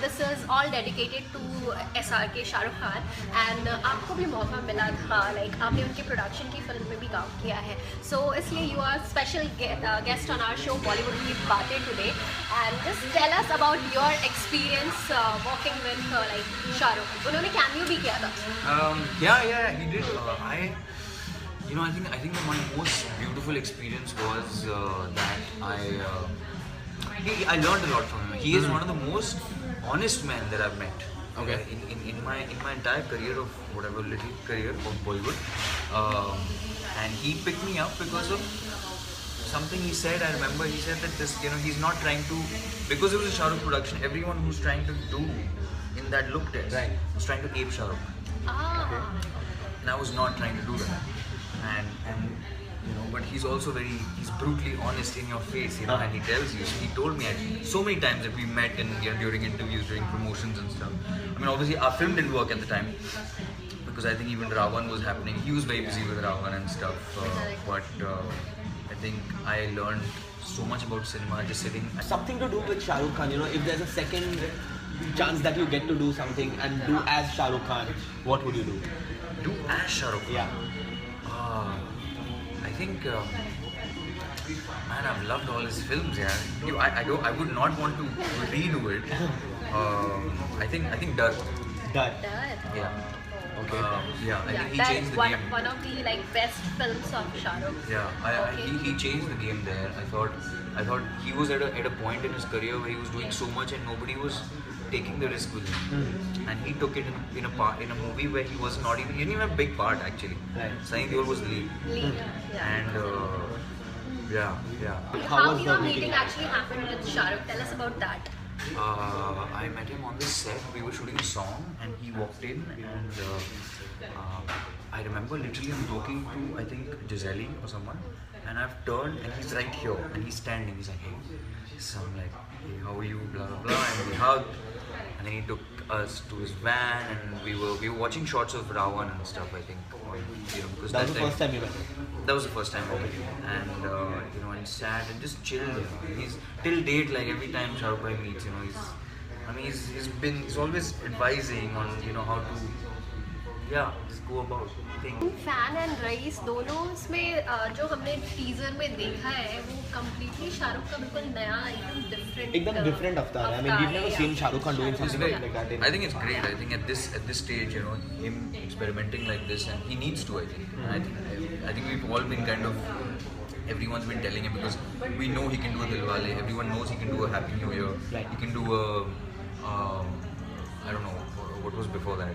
this is all dedicated to SRK Shahrukh Khan and आपको भी मौका मिला था like आपने उनके प्रोडक्शन की फिल्म में भी काम किया है, so इसलिए you are special guest on our show Bollywood की बातें today and just tell us about your experience working with like Shahrukh. उन्होंने cameo भी किया था. Yeah, he did. I think that my most beautiful experience was that I learned a lot from him. He is one of the most honest men that I've met. Okay. In my entire career of whatever little career of Bollywood, and he picked me up because of something he said. I remember he said that this, he's not trying to, because it was a Shahrukh production. Everyone who's trying to do in that look test was trying to ape Shahrukh. Okay. And I was not trying to do that. And but he's also he's brutally honest in your face, and he tells you. He told me so many times that we met and during interviews, during promotions and stuff. I mean, obviously our film didn't work at the time because I think even Ravan was happening. He was very busy with Ravan and stuff. But I think I learned so much about cinema just sitting. Something to do with Shah Rukh Khan, if there's a second chance that you get to do something and do as Shah Rukh Khan, what would you do? Do as Shah Rukh Khan? Yeah. I think, man, I've loved all his films. Yeah, I would not want to redo it. I think Dar. Dar. Yeah. Okay. I think he that changed is the one game. of the like best films of Shah Rukh. Yeah, he changed the game there. I thought he was at a point in his career where he was doing so much and nobody was taking the risk with him, and he took it in a movie where he didn't even have a big part actually. Right. Sunny Deol was the lead. Yeah. And yeah. How your meeting actually happened with Shah Rukh? Tell us about that. I met him on the set. We were shooting a song, and he walked in, and I remember literally I'm talking to I think Giselle or someone, and I've turned and he's right here, and he's standing. He's like, hey. So I'm like, hey, how are you? Blah blah blah, and we hugged. And then he took us to his van, and we were watching shots of Ravan and stuff. I think, because That was the first time you met. That was the first time I met him, and and sat and just chilled. He's till date, like every time Shah Rukh Bhai meets, he's always advising on how to just go about things. Fan and Raees दोनों इसमें जो हमने teaser में देखा है वो completely Shahrukh का बिल्कुल नया एकदम different अवतार है. I mean, we've never seen Shah Rukh Khan doing something like that. I think it's great. I think at this stage, him experimenting like this, and he needs to. I think we've all been kind of, everyone's been telling him because we know he can do a Dilwale. Everyone knows he can do a Happy New Year. Right. He can do a I don't know what was before that.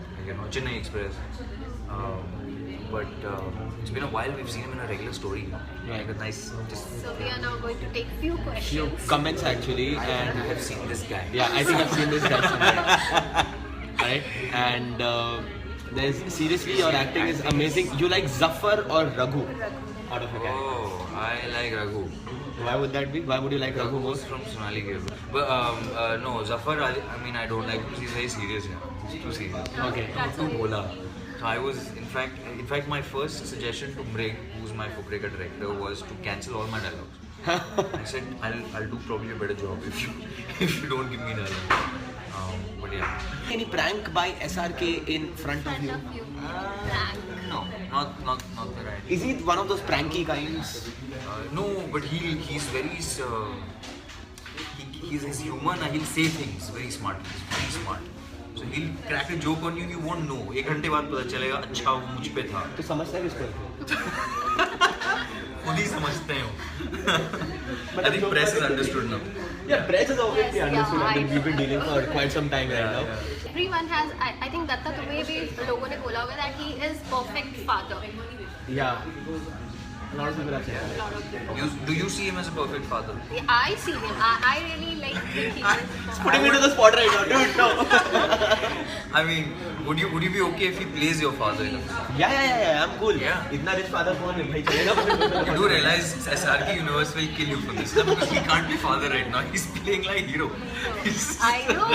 Chennai Express. But it's been a while we've seen him in a regular story. Like a nice, just. So we are now going to take few questions. Few comments actually, and I have seen this guy. yeah, I think I've seen this guy somewhere. Right? And there's seriously your acting is amazing. You like Zafar or Raghu out of your character? Oh, I like Raghu. Why would that be? Why would you like Raghu Raghu was most? from Sonali Ghiru. But no, Zafar, I don't like because he's very serious. He's too serious. Okay. Too bola. So I was, in fact, my first suggestion to Mrig, who's my Fukreka director, was to cancel all my dialogues. I said, I'll do probably a better job if you don't give me dialogue. But yeah. Any prank by SRK in front of you? No, not the right. Is he one of those pranky kinds? No, but he's very he's human. He'll say things very smart. He's very smart. So he'll crack a joke on you and you won't know. 1 घंटे बाद पता चलेगा अच्छा वो मुझ पे था. तो समझता है किसको? खुद ही समझते हो. I think press has understood now. Yeah, press has obviously understood. Yeah, I mean, we've been dealing for quite some time right now. Everyone has. I think Datta तुम्हें भी लोगों ने बोला होगा that he is perfect father. Yeah. A lot of people have said that. Do you see him as a perfect father? I see him. I really like think he is. Putting me to the spot right now, dude. No. I mean, would you be okay if he plays your father in a film? Yeah. I'm cool. Yeah. इतना rich father कौन है भाई चलेगा? You do realize SRK Universe will kill you for this, because he can't be father right now. He's playing like hero. I know.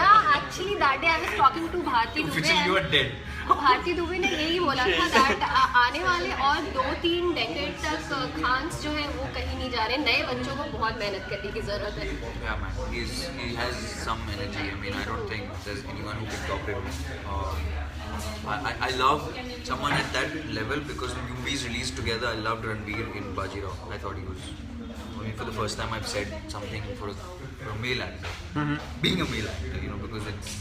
Yeah, actually that day I was talking to Bharti. Officially, you are dead. Bharti Dubey ने यही बोला था that आने वाले और 2-3 decade तक खान्स जो है वो कहीं नहीं जा रहे, नए बच्चों को बहुत मेहनत करने की जरूरत है. Yeah, man. He has some energy. I mean, I don't think there's anyone who can top him. I love someone at that level because when movies released together, I loved Ranveer in Bajirao. I thought he was. I mean, for the first time, I've said something for a male actor. Being a male actor, you know, because it's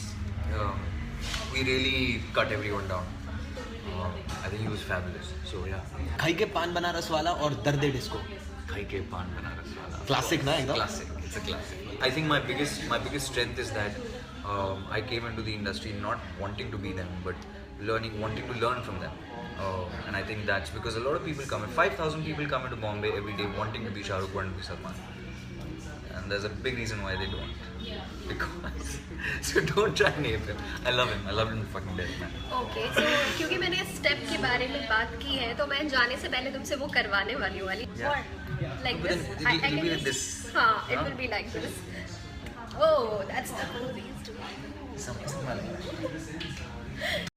we really cut everyone down. I think he was fabulous. So yeah. खाई के पान बनारस वाला और दर्द disco. Khai ke Paan Banaras wala. Classic ना एकदम. Classic. It's a classic. I think my biggest strength is that I came into the industry not wanting to be them, but wanting to learn from them. And I think that's because a lot of people come in. 5,000 people come into Bombay every day wanting to be Shah Rukh, wanting to be Salman. And there's a big reason why they don't. Because so don't try and ape him. I love him. I love him fucking death, man. Okay so क्योंकि मैंने step के बारे में बात की है तो मैं जाने से पहले तुमसे वो करवाने वाली हूँ वाली like But then it'll be like this. हाँ it will be like this. Oh that's the movies. Something like that.